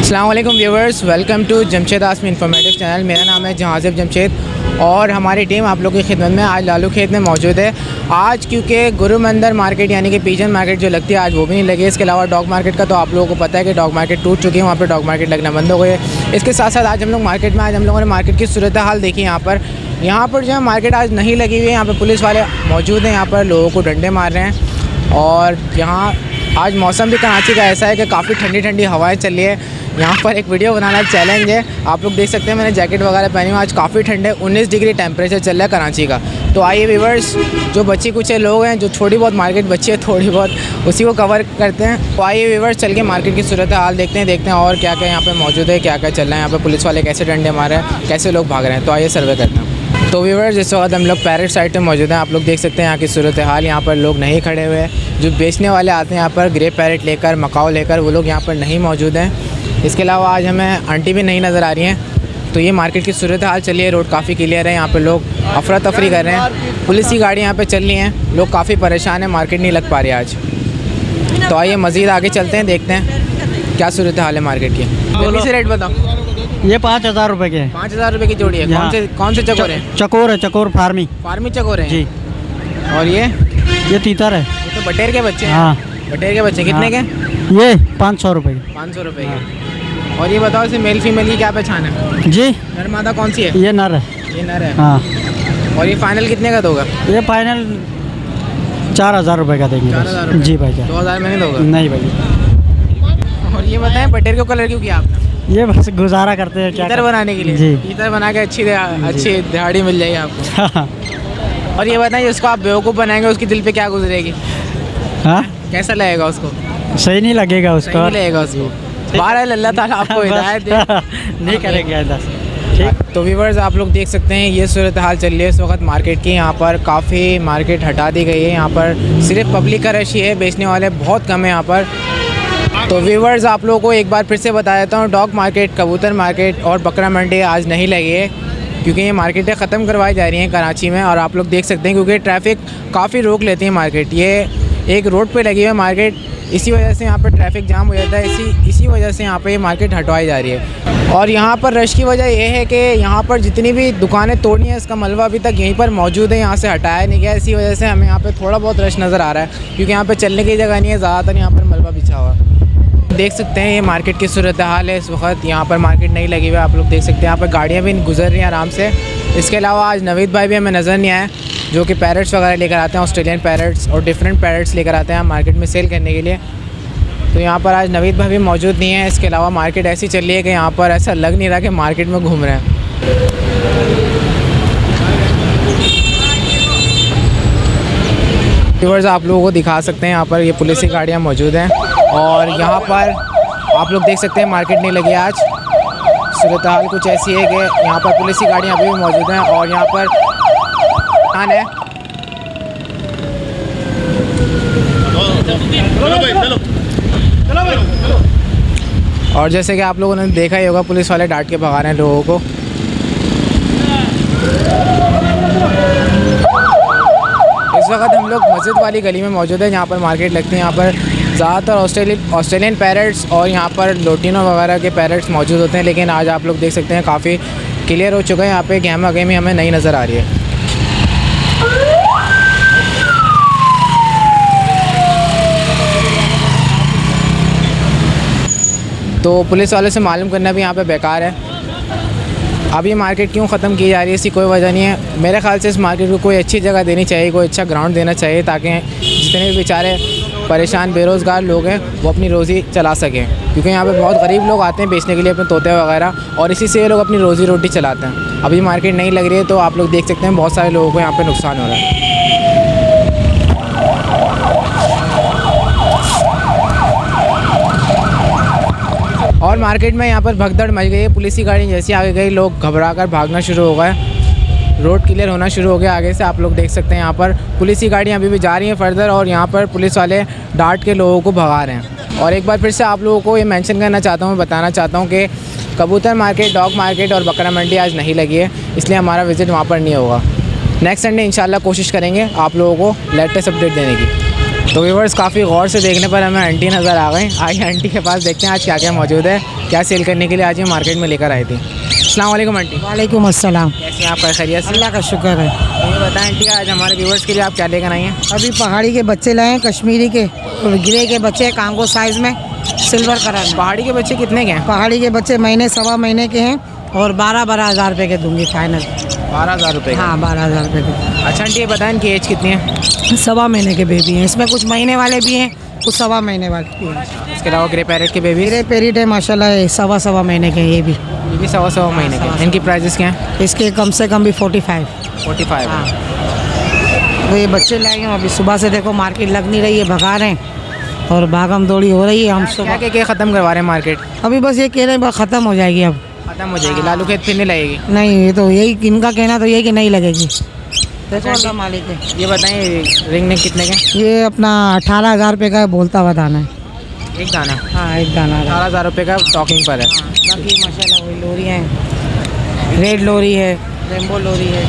अस्सलाम वालेकुम viewers, welcome to Jamshed Asmi informative channel. मेरा नाम है जहाज़िब जमशेद और हमारी टीम आप लोगों की खिदमत में आज लालू खेत में मौजूद है। आज क्योंकि गुरु मंदिर मार्केट यानी कि पीजन मार्केट जो लगती है आज वो भी नहीं लगी। इसके अलावा डॉग मार्केट का तो आप लोगों को पता है कि डॉग मार्केट टूट चुकी है, वहाँ पर डॉग मार्केट लगना बंद हो गई है। इसके साथ साथ आज हम लोग मार्केट में हम लोगों ने मार्केट की सूरत हाल देखी। यहाँ पर जो है मार्केट आज नहीं लगी हुई है। यहाँ पर पुलिस वाले मौजूद हैं, यहाँ पर लोगों को डंडे मार रहे हैं। और यहाँ आज मौसम भी कराची का ऐसा है कि काफ़ी ठंडी ठंडी हवाएं चल रही है। यहाँ पर एक वीडियो बनाना चैलेंज है, आप लोग देख सकते हैं मैंने जैकेट वगैरह पहनी हुई। आज काफ़ी ठंडे 19 डिग्री टेम्परेचर चल रहा है कराची का। तो आइए व्यूवर्स, जो बच्चे कुछ लोग हैं जो थोड़ी बहुत मार्केट बची है थोड़ी बहुत, उसी को कवर करते हैं। तो आइए व्यूवर्स, चल के मार्केट की सूरत हाल देखते हैं और क्या क्या यहाँ पर मौजूद है, क्या क्या चल रहा है। यहाँ पर पुलिस वाले कैसे डंडे मार रहे हैं, कैसे लोग भाग रहे हैं। तो आइए सर्वे करते हैं। तो व्यूवर्स, इस वक्त हम लोग पैरेट साइड पे मौजूद हैं। आप लोग देख सकते हैं यहाँ की सूरत हाल। यहाँ पर लोग नहीं खड़े हुए, जो बेचने वाले आते हैं यहाँ पर ग्रे पैरेट लेकर, मकाओ लेकर, वो लोग यहाँ पर नहीं मौजूद हैं। इसके अलावा आज हमें आंटी भी नहीं नज़र आ रही हैं। तो ये मार्केट की सूरत हाल चलिए। रोड काफ़ी क्लियर है, यहाँ पर लोग अफरा तफरी कर रहे हैं। पुलिस की गाड़ी यहाँ पर चल रही हैं, लोग काफ़ी परेशान हैं, मार्केट नहीं लग पा रही आज। तो आइए मज़ीद आगे चलते हैं, देखते हैं क्या सूरत हाल है मार्केट की। जल्दी से रेट बताओ। ये 5,000 रुपये के 5,000 रुपये की जोड़ी है। कौन से चकोर है? चकोर है, चकोर फार्मी चकोर है जी। और ये तीतर है। ये तो बटेर के बच्चे हैं। हाँ, बटेर के बच्चे कितने के? ये 500 रुपये 500 रुपये के। और ये बताओ, इसे मेल फीमेल की क्या पहचान है जी? नर मादा कौन सी है? ये नर है। ये नर है। हाँ। और ये फाइनल कितने का दोगा? ये फाइनल 4,000 रुपये का देंगे। 4,000 रुपये जी भाई। 2,000 में नहीं दोगा? नहीं भाई। और ये बताएं, बटेर को कलर क्यों किया आपने? ये बस गुजारा करते हैं क्या ईतर बनाने के लिए जी। ईतर बना के अच्छी दिहाड़ी मिल जाएगी आपको। और ये बताएं, जिसको आप बेवकूफ़ बनाएंगे उसकी दिल पे क्या गुजरेगी? हाँ, कैसा लगेगा उसको? सही नहीं लगेगा उसको। नहीं लगेगा उसको। बहरहाल अल्लाह ताला आपको हिदायत दे। नहीं करेंगे ठीक। तो व्यूवर्स, आप लोग देख सकते हैं ये सूरत हाल चल रही है इस वक्त मार्केट की। यहाँ पर काफ़ी मार्केट हटा दी गई है। यहाँ पर सिर्फ पब्लिक का रश ही है, बेचने वाले बहुत कम है यहाँ पर। तो व्यूवर्स, आप लोगों को एक बार फिर से बता देता हूँ, डॉग मार्केट, कबूतर मार्केट और बकरा मंडी आज नहीं लगी है क्योंकि ये मार्केटें ख़त्म करवाई जा रही हैं कराची में। और आप लोग देख सकते हैं क्योंकि ट्रैफिक काफ़ी रोक लेती है मार्केट। ये एक रोड पे लगी हुई है मार्केट, इसी वजह से यहाँ पर ट्रैफिक जाम हो जाता है। इसी वजह से यहाँ पर ये मार्केट हटवाई जा रही है। और यहाँ पर रश की वजह यह है कि यहाँ पर जितनी भी दुकानें तोड़नी है इसका मलबा अभी तक यहीं पर मौजूद है, यहाँ से हटाया नहीं गया। इसी वजह से हमें यहाँ पर थोड़ा बहुत रश नज़र आ रहा है क्योंकि यहाँ पर चलने की जगह नहीं है, ज़्यादातर यहाँ पर मलबा बिछा हुआ है। देख सकते हैं ये मार्केट की सूरत हाल है इस वक्त। यहाँ पर मार्केट नहीं लगी हुई, आप लोग देख सकते हैं। यहाँ पर गाड़ियाँ भी गुजर रही हैं आराम से। इसके अलावा आज नवीद भाई भी हमें नज़र नहीं आए, जो कि पैरेट्स वगैरह लेकर आते हैं, ऑस्ट्रेलियन पैरेट्स और डिफरेंट पैरेट्स लेकर आते हैं मार्केट में सेल करने के लिए। तो यहाँ पर आज नवीद भाई भी मौजूद नहीं है। इसके अलावा मार्केट ऐसी चल रही है कि यहाँ पर ऐसा लग नहीं रहा कि मार्केट में घूम रहे हैं। व्यूअर्स, आप लोगों को दिखा सकते हैं यहाँ पर ये पुलिस की गाड़ियाँ मौजूद हैं और यहाँ पर आप लोग देख सकते हैं मार्केट नहीं लगी आज। सूरत हाल कुछ ऐसी है कि यहाँ पर पुलिस की गाड़ियाँ अभी भी मौजूद हैं और यहाँ पर है। और जैसे कि आप लोगों ने देखा ही होगा, पुलिस वाले डांट के भगा रहे हैं लोगों को। इस वक्त हम लोग मस्जिद वाली गली में मौजूद है जहाँ पर मार्केट लगती है। यहाँ पर ज़्यादातर ऑस्ट्रेलियन पैरेट्स और यहाँ पर लोटिनो वगैरह के पैरेट्स मौजूद होते हैं, लेकिन आज आप लोग देख सकते हैं काफ़ी क्लियर हो चुका है। यहाँ पे गहमा गहमी हमें नहीं नज़र आ रही है। तो पुलिस वाले से मालूम करना भी यहाँ पे बेकार है। अब ये मार्केट क्यों ख़त्म की जा रही है इसकी कोई वजह नहीं है। मेरे ख्याल से इस मार्केट को कोई अच्छी जगह देनी चाहिए, कोई अच्छा ग्राउंड देना चाहिए ताकि जितने भी बेचारे परेशान बेरोज़गार लोग हैं वो अपनी रोज़ी चला सकें। क्योंकि यहाँ पे बहुत गरीब लोग आते हैं बेचने के लिए अपने तोते वगैरह, और इसी से ये लोग अपनी रोज़ी रोटी चलाते हैं। अभी मार्केट नहीं लग रही है तो आप लोग देख सकते हैं बहुत सारे लोगों को यहाँ पर नुकसान हो रहा है। और मार्केट में यहाँ पर भगदड़ मच गई है। पुलिस की गाड़ी जैसी आगे गई, लोग घबराकर भागना शुरू हो गए। रोड क्लियर होना शुरू हो गया आगे से। आप लोग देख सकते हैं यहाँ पर पुलिस की गाड़ियाँ अभी भी जा रही हैं फर्दर और यहाँ पर पुलिस वाले डांट के लोगों को भगा रहे हैं। और एक बार फिर से आप लोगों को ये मेंशन करना चाहता हूँ, बताना चाहता हूँ कि कबूतर मार्केट, डॉग मार्केट और बकरा मंडी आज नहीं लगी है, इसलिए हमारा विज़िट वहाँ पर नहीं होगा। नेक्स्ट संडे इंशाल्लाह कोशिश करेंगे आप लोगों को लेटेस्ट अपडेट देने की। तो व्यूवर्स काफ़ी गौर से देखने पर हमें आंटी नज़र आ गई। आइए आंटी के पास देखते हैं आज क्या क्या मौजूद है, क्या सेल करने के लिए आज ये मार्केट में लेकर आई थी। अस्सलाम वालेकुम आंटी। वालेकुम अस्सलाम। कैसे हैं आपका, खैरियत से? अल्लाह का शुक्र है। ये बताएं आंटी आज हमारे व्यूवर्स के लिए आप क्या लेकर आई हैं? अभी पहाड़ी के बच्चे लाए हैं, कश्मीरी के और ग्रे के बच्चे कांगो साइज़ में, सिल्वर कलर में। पहाड़ी के बच्चे कितने के हैं? पहाड़ी के बच्चे महीने सवा महीने के हैं और 12-12 हज़ार रुपये के दूंगी फाइनल। 12,000 रुपये? हाँ 12 हज़ार रुपये के। अच्छा आंटी ये बताएं इनकी एज कितनी है? सवा महीने के बेबी हैं, इसमें कुछ महीने वाले भी हैं, कुछ सवा महीने वाले भी हैं। इसके अलावा ग्रे पैरेट के बेबी? ग्रे पेरिट है माशाल्लाह, सवा महीने के हैं ये भी। ये भी सवा महीने के हैं। इनकी प्राइजेस क्या हैं? इसके कम से कम भी 45। 45। हाँ तो ये बच्चे लाए हैं, अभी सुबह से देखो मार्केट लग नहीं रही है, भगा रहे हैं और भागम दौड़ी हो रही है। हम सुबह क्या ख़त्म करवा रहे हैं मार्केट? अभी बस ये कह रहे हैं बस ख़त्म हो जाएगी, अब ख़त्म हो जाएगी। लालू खेत फिर नहीं लगेगी? नहीं, ये तो यही इनका कहना तो यही कि नहीं लगेगी। देखो अल्लाह मालिक है। ये बताएं रिंग नेक कितने के? ये अपना 18 हज़ार रुपये का बोलता हुआ दाना है। एक दाना? हाँ एक दाना 18,000 रुपये का टॉकिंग पर है। बाकी माशाल्लाह वही लोरियाँ हैं, रेड लोरी है, रेम्बो लोरी है,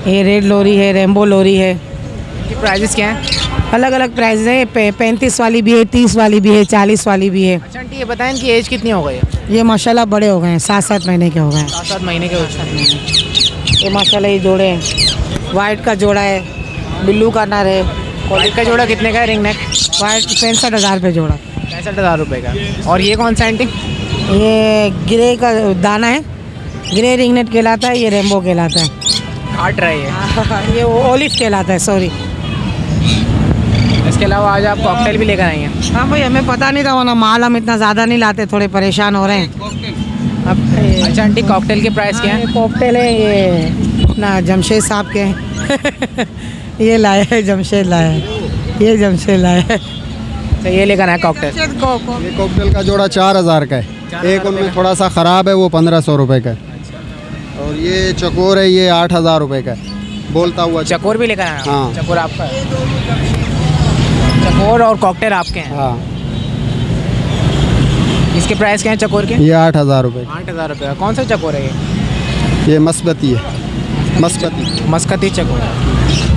ये रेड लोरी है, रेम्बो लोरी है। इनकी प्राइजेस क्या हैं? अलग अलग प्राइस है, 35 वाली भी है, 30 वाली भी है, 40 वाली भी है। अच्छा आंटी ये बताएं इनकी एज कितनी हो गई है? ये माशाल्लाह बड़े हो गए हैं, 7-7 महीने के हो गए हैं। 7-7 महीने के हो गए। ये माशाल्लाह ये जोड़े हैं, वाइट का जोड़ा है, बिल्लू का नर है। वाइट का जोड़ा कितने का है रिंग नेक? वाइट 65 हज़ार रुपये जोड़ा। 65,000 रुपये का। और ये कौन सा आंटी? ये ग्रे का दाना है, ग्रे रिंगनेट कहलाता है, ये रेम्बो कहलाता है। काट रही है। ये ओलिव कहलाता है, सॉरी। इसके अलावा आज आप कॉकटेल भी लेकर आई हैं? हाँ भाई हमें पता नहीं था, वरना माल हम इतना ज़्यादा नहीं लाते, थोड़े परेशान हो रहे हैं। अब अच्छा आंटी कॉकटेल के प्राइस क्या है? कॉकटेल है ये अपना जमशेद साहब के हैं। ये लाए है, जमशेद लाए है, ये जमशेद लाए है। तो ये लेकर आए कॉकटेल। ये कॉकटेल का जोड़ा 4,000 का है। एक उनमें थोड़ा सा ख़राब है, वो 1,500 रुपये का है। और ये चकोर है, ये 8,000 रुपये का है, बोलता हुआ चकोर भी लेकर आए? हाँ। चकोर आपका है? चकोर और कॉकटेल आपके हैं? हाँ। इसके प्राइस क्या है चकोर के? ये 8,000 रुपये। 8,000 रुपये का। कौन सा चकोर है ये? ये मस्बती है, मस्कती चकोर।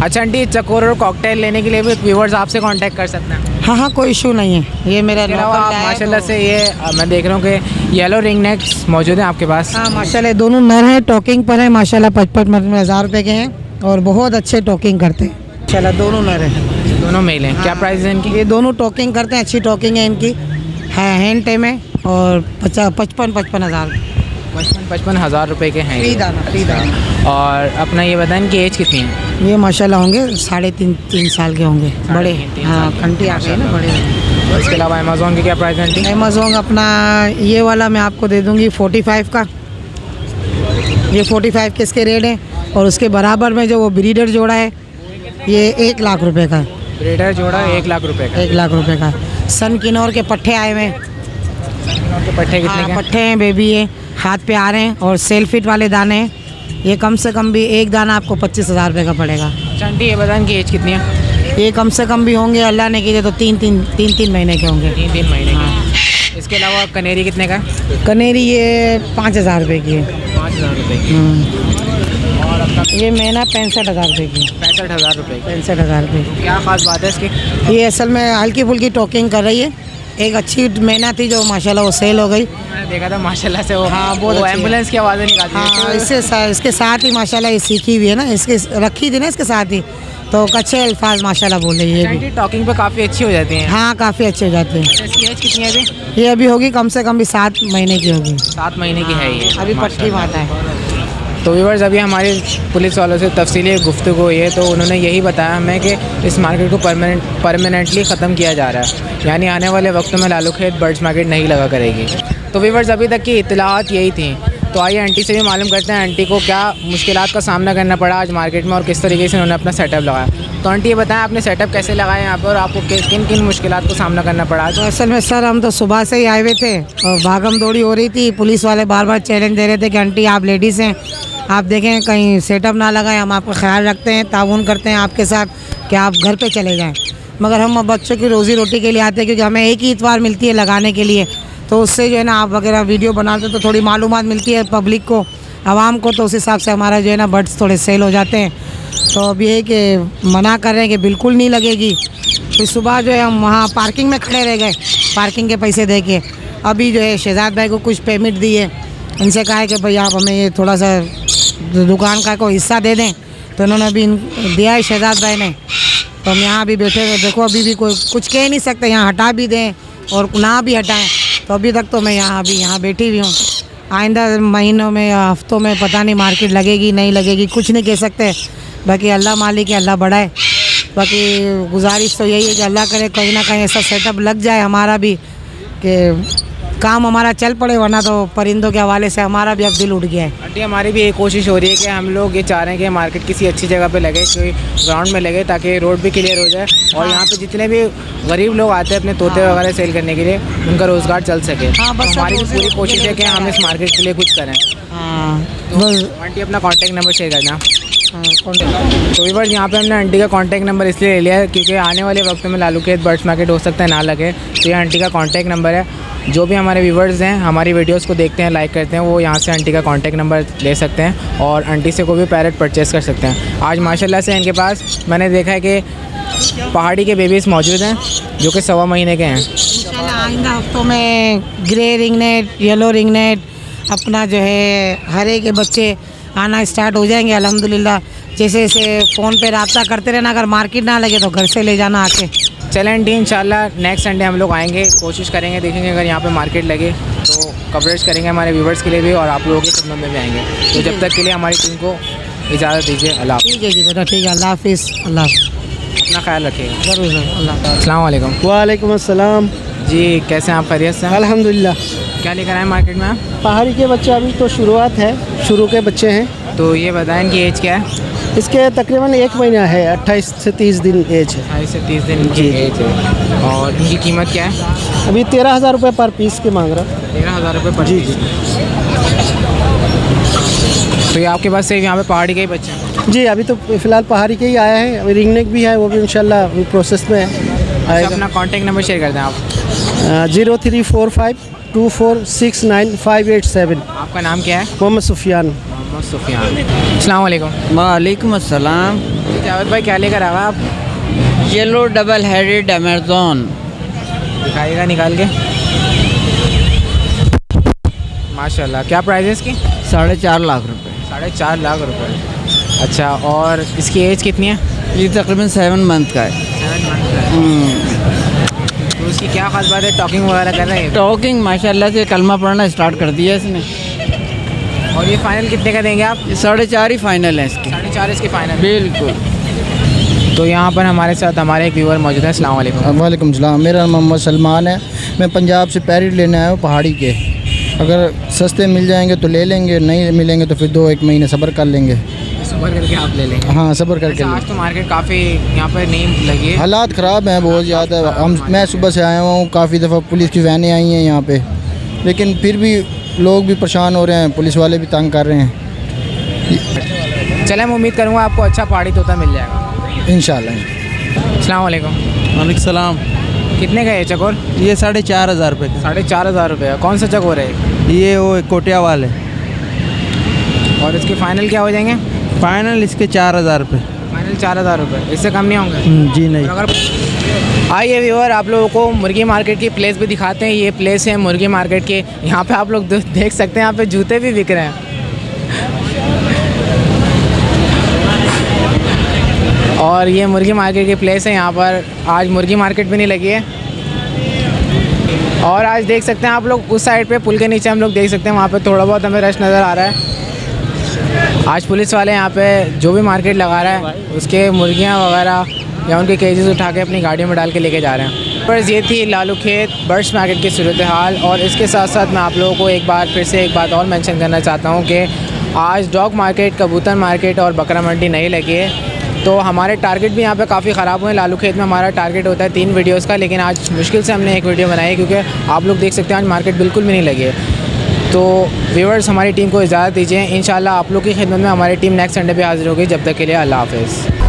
अच्छा आंटी चकोर और कॉकटेल लेने के लिए भी व्यूवर्स आपसे कांटेक्ट कर सकते हैं? हाँ हाँ कोई इशू नहीं है। ये मेरा इसके अलावा आप माशाल्लाह से ये मैं देख रहा हूँ कि येलो रिंग नेक्स मौजूद हैं आपके पास। हाँ माशाल्लाह दोनों नर हैं, टॉकिंग पर है माशाल्लाह, 55 हज़ार रुपये के हैं और बहुत अच्छे टॉकिंग करते हैं माशाल्लाह, दोनों नर हैं। दोनों मेल हैं? क्या प्राइस है इनकी? ये दोनों टॉकिंग करते हैं, अच्छी टॉकिंग है इनकी, है हैंड टाइम है और 55 हज़ार 55 हज़ार रुपये के हैं फ्री ये। दाना। और अपना ये बताएं इनकी एज कितनी है? ये माशाल्लाह होंगे 3.5 साल के होंगे, बड़े। 3.5 हाँ साल के। कंटी आ गई ना, बड़े। इसके अलावा अमेज़ोन के क्या प्राइस है आंटी? अमेज़ोन अपना ये वाला मैं आपको दे दूँगी 45 का। ये 45 के इसके रेट हैं और उसके बराबर में जो वो ब्रीडर जोड़ा है ये 1 लाख रुपए का है। ब्रीडर जोड़ा 1 लाख रुपए का? 1 लाख रुपए का। सन किन्नौर के पट्ठे आए हुए हैं। के पट्टे कितने हाँ, के? पट्ठे हैं, बेबी है, हाथ पे आ रहे हैं और सेल फिट वाले दाने हैं। ये कम से कम भी एक दाना आपको 25 हज़ार रुपये का पड़ेगा। अच्छा आंटी ये बताएं इनकी एज कितनी है? ये कम से कम भी होंगे, अल्लाह ने कीजिए तो 3 महीने के होंगे। 3 महीने के। इसके अलावा कनेरी कितने का? कनेरी ये 5 हज़ार रुपये की है। 5,000 रुपये की। और अपना ये मैना 65 हज़ार रुपये की। 65,000 रुपये की। 65 हज़ार रुपये। क्या ख़ास बात है इसकी? ये असल में हल्की फुल्की टॉकिंग कर रही है। एक अच्छी मैना थी जो माशाल्लाह वो सेल हो गई। मैंने देखा था माशाल्लाह से वो। हाँ, बहुत वो अच्छी है। एम्बुलेंस की आवाज़ें निकालती है। हाँ इसके साथ ही माशाल्लाह ये सीखी हुई है ना, इसके रखी थी ना इसके साथ ही, तो अच्छे अल्फाज माशाल्लाह बोल रही है ये भी। आंटी टॉकिंग पे काफ़ी अच्छी हो जाती हैं। हाँ काफ़ी अच्छे हो जाते हैं। अच्छा, इसकी एज कितनी है अभी? ये अभी होगी कम से कम भी 7 महीने की होगी। 7 महीने की है ये। अभी पट्टी माता है। तो व्यूअर्स अभी हमारे पुलिस वालों से तफसीली गुफ्तगू हुई है, तो उन्होंने यही बताया हमें कि इस मार्केट को परमानेंटली ख़त्म किया जा रहा है, यानी आने वाले वक्तों में लालू खेत बर्ड्स मार्केट नहीं लगा करेगी। तो व्यूअर्स अभी तक की इत्तलाआत यही थी। तो आइए आंटी से भी मालूम करते हैं आंटी को क्या मुश्किलात का सामना करना पड़ा आज मार्केट में और किस तरीके से उन्होंने अपना सेटअप लगाया। तो आंटी ये बताएं आपने सेटअप कैसे लगाया यहाँ पर और आपको किन किन मुश्किलात को सामना करना पड़ा आज? तो असल में सर हम तो सुबह से ही आए हुए थे और भागम दौड़ी हो रही थी। पुलिस वाले बार बार चैलेंज दे रहे थे कि आंटी आप लेडीज़ हैं, आप देखें कहीं सेटअप ना लगाएं, हम आपका ख्याल रखते हैं, ताउन करते हैं आपके साथ कि आप घर पे चले जाएं। मगर हम बच्चों की रोज़ी रोटी के लिए आते हैं, क्योंकि हमें एक ही इतवार मिलती है लगाने के लिए, तो उससे जो है ना आप वगैरह वीडियो बनाते तो थोड़ी मालूमात मिलती है पब्लिक को। आवाम को, तो उस हिसाब से हमारा जो है ना बर्ड्स थोड़े सेल हो जाते हैं। तो अब ये है कि मना कर रहे हैं कि बिल्कुल नहीं लगेगी। फिर सुबह जो है हम वहाँ पार्किंग में खड़े रह गए, पार्किंग के पैसे दे के। अभी जो है शहजाद भाई को कुछ पेमेंट दिए, उनसे कहा है कि भाई आप हमें ये थोड़ा सा दुकान का कोई हिस्सा दे दें, तो उन्होंने अभी दिया है शहजाद भाई ने। तो हम यहाँ भी बैठे हुए, देखो अभी भी कोई कुछ कह नहीं सकते, यहाँ हटा भी दें और ना भी हटाएं। तो अभी तक तो मैं यहाँ बैठी हुई हूँ। आइंदा महीनों में या हफ्तों में पता नहीं मार्केट लगेगी नहीं लगेगी, कुछ नहीं कह सकते। बाकी अल्लाह मालिक है, अल्लाह बड़ा है। बाकी गुजारिश तो यही है कि अल्लाह करे कहीं ना कहीं ऐसा सेटअप लग जाए हमारा भी, कि काम हमारा चल पड़े, वरना तो परिंदों के हवाले से हमारा भी अब दिल उठ गया है। आंटी हमारी भी एक कोशिश हो रही है कि हम लोग ये चाह रहे हैं कि मार्केट किसी अच्छी जगह पे लगे, कोई ग्राउंड में लगे, ताकि रोड भी क्लियर हो जाए और यहाँ पे जितने भी गरीब लोग आते हैं अपने तोते वगैरह सेल करने के लिए, उनका रोज़गार चल सके। हाँ, बस तो हमारी भी सब पूरी कोशिश है कि हम इस मार्केट के लिए कुछ करें। हाँ तो आंटी अपना कॉन्टैक्ट नंबर शेयर करना। तो वीवर्स यहाँ पे हमने आंटी का कॉन्टैक्ट नंबर इसलिए ले लिया है क्योंकि आने वाले वक्त में लालू खेत बर्ड्स मार्केट हो सकता है ना लगे, तो ये आंटी का कॉन्टैक्ट नंबर है। जो भी हमारे व्यूवर्स हैं, हमारी वीडियोस को देखते हैं, लाइक करते हैं, वो यहाँ से आंटी का कॉन्टैक्ट नंबर ले सकते हैं और आंटी से कोई भी पैरेट परचेज़ कर सकते हैं। आज माशाल्लाह से इनके पास मैंने देखा है कि पहाड़ी के बेबीज़ मौजूद हैं जो कि 1.25 महीने के हैं। इंशाल्लाह आइंदा हफ्तों में ग्रे रिंगनेट, येलो रिंगनेट, अपना जो है हरे के बच्चे आना स्टार्ट हो जाएंगे अल्हम्दुलिल्लाह। जैसे जैसे फ़ोन पे रब्ता करते रहना, अगर मार्केट ना लगे तो घर से ले जाना आके। चलें आंटी, इंशाल्लाह नेक्स्ट संडे हम लोग आएंगे, कोशिश करेंगे, देखेंगे अगर यहाँ पे मार्केट लगे तो कवरेज करेंगे हमारे व्यूवर्स के लिए भी और आप लोगों के खिदमत में भी आएंगे। तो जब तक के लिए हमारी टीम को इजाज़त दीजिए। अल्लाह हाफ़िज़। ठीक है जी बेटा, ठीक है, अल्लाह हाफिज़। अल्लाह अपना ख्याल रखिएगा। ज़रूर ज़रूर, अल्लाह। अस्सलाम वालेकुम। वालेकुम अस्सलाम। जी कैसे हैं आप, खैरियत से हैं? अल्हम्दुलिल्लाह। क्या लेकर आए मार्केट में आप? पहाड़ी के बच्चे अभी तो शुरुआत है, शुरू के बच्चे हैं। तो ये बताएं इनकी एज क्या है? इसके तकरीबन 1 महीना है, 28 से 30 दिन एज है। 28 से 30 दिन की एज है। और इनकी कीमत क्या है? अभी 13,000 रुपये पर पीस के मांग रहा। 13,000 रुपये पर जी पीस। तो ये आपके पास सिर्फ यहाँ पे पहाड़ी के ही बच्चे हैं? जी, अभी तो फ़िलहाल पहाड़ी के ही आया है, अभी रिंगनेक भी है, वो भी इंशाल्लाह प्रोसेस में है, अच्छा, आएगा। अपना कॉन्टैक्ट नंबर शेयर कर दें आप। 0345246587। आपका नाम क्या है? मोहम्मद सुफियान। मोहम्मद सुफियान। अस्सलाम वालेकुम। वालेकुम अस्सलाम। जावेद भाई क्या लेकर आए आप? Yellow double headed amazon. दिखाइएगा निकाल के। माशाल्लाह, क्या प्राइस है इसकी? 4.5 लाख रुपए। 4.5 लाख रुपए। अच्छा, और इसकी एज कितनी है? ये तकरीबन 7 मंथ का है। 7 मंथ का है। तो इसकी क्या खास बात है, टॉकिंग वगैरह कर रहे हैं? टॉकिंग माशाल्लाह से कलमा पढ़ना स्टार्ट कर दिया इसने। और ये फाइनल कितने का देंगे आप? 4.5 ही फाइनल है इसकी। 4.5 इसकी फाइनल। बिल्कुल। तो यहाँ पर हमारे साथ हमारे एक व्यूअर मौजूद है। अस्सलाम वालेकुम। वालेकुम सलाम। मेरा नाम मोहम्मद सलमान है, मैं पंजाब से पैरेट लेने आया हूँ पहाड़ी के। अगर सस्ते मिल जाएंगे तो ले लेंगे, नहीं मिलेंगे तो फिर 2-1 महीने सब्र कर लेंगे। सब्र करके आप ले लेंगे? हाँ, सब्र करके अच्छा, आज तो मार्केट काफ़ी यहाँ पर नहीं लगी है। हालात ख़राब हैं बहुत ज़्यादा। मैं सुबह से आया हूँ, काफ़ी दफ़ा पुलिस की वैनें आई हैं यहाँ पे, लेकिन फिर भी लोग भी परेशान हो रहे हैं, पुलिस वाले भी तंग कर रहे हैं। चलें, मैं उम्मीद करूँगा आपको अच्छा पहाड़ी तोता मिल जाएगा इंशाल्लाह। अस्सलाम वालेकुम। वालेकुम सलाम। कितने का है चकोर? ये 4,500 रुपये का। 4,500 रुपये का। कौन सा चकोर है? ये वो कोटियावाल है। और इसके फाइनल क्या हो जाएंगे? फाइनल इसके 4,000 रुपये। फाइनल 4,000 रुपये, इससे कम नहीं होंगे? जी नहीं। और अगर आइए व्यूअर, आप लोगों को मुर्गी मार्केट की प्लेस भी दिखाते हैं। ये प्लेस है मुर्गी मार्केट के। यहाँ पे आप लोग देख सकते हैं, यहाँ पे जूते भी बिक रहे हैं। और ये मुर्गी मार्केट की प्लेस है। यहाँ पर आज मुर्गी मार्केट भी नहीं लगी है। और आज देख सकते हैं आप लोग उस साइड पे पुल के नीचे हम लोग देख सकते हैं, वहाँ पे थोड़ा बहुत हमें रश नज़र आ रहा है। आज पुलिस वाले यहाँ पे जो भी मार्केट लगा रहा है उसके मुर्गियाँ वगैरह या उनके केजेस उठा के अपनी गाड़ियों में डाल के लेके जा रहे हैं। पर ये थी लालू खेत बर्ड्स मार्केट की सूरत हाल। और इसके साथ साथ मैं आप लोगों को एक बार फिर से एक बात और मेंशन करना चाहता हूँ कि आज डॉग मार्केट, कबूतर मार्केट और बकरा मंडी नहीं लगी है। तो हमारे टारगेट भी यहाँ पे काफ़ी ख़राब हुए हैं। लालू खेत में हमारा टारगेट होता है 3 वीडियोज़ का, लेकिन आज मुश्किल से हमने 1 वीडियो बनाई क्योंकि आप लोग देख सकते हैं आज मार्केट बिल्कुल भी नहीं लगी है। तो व्यूअर्स, हमारी टीम को इजाज़त दीजिए। इंशाल्लाह आप लोग की खिदमत में हमारी टीम नेक्स्ट संडे पे हाजिर होगी। जब तक के लिए अल्लाह हाफ़िज़।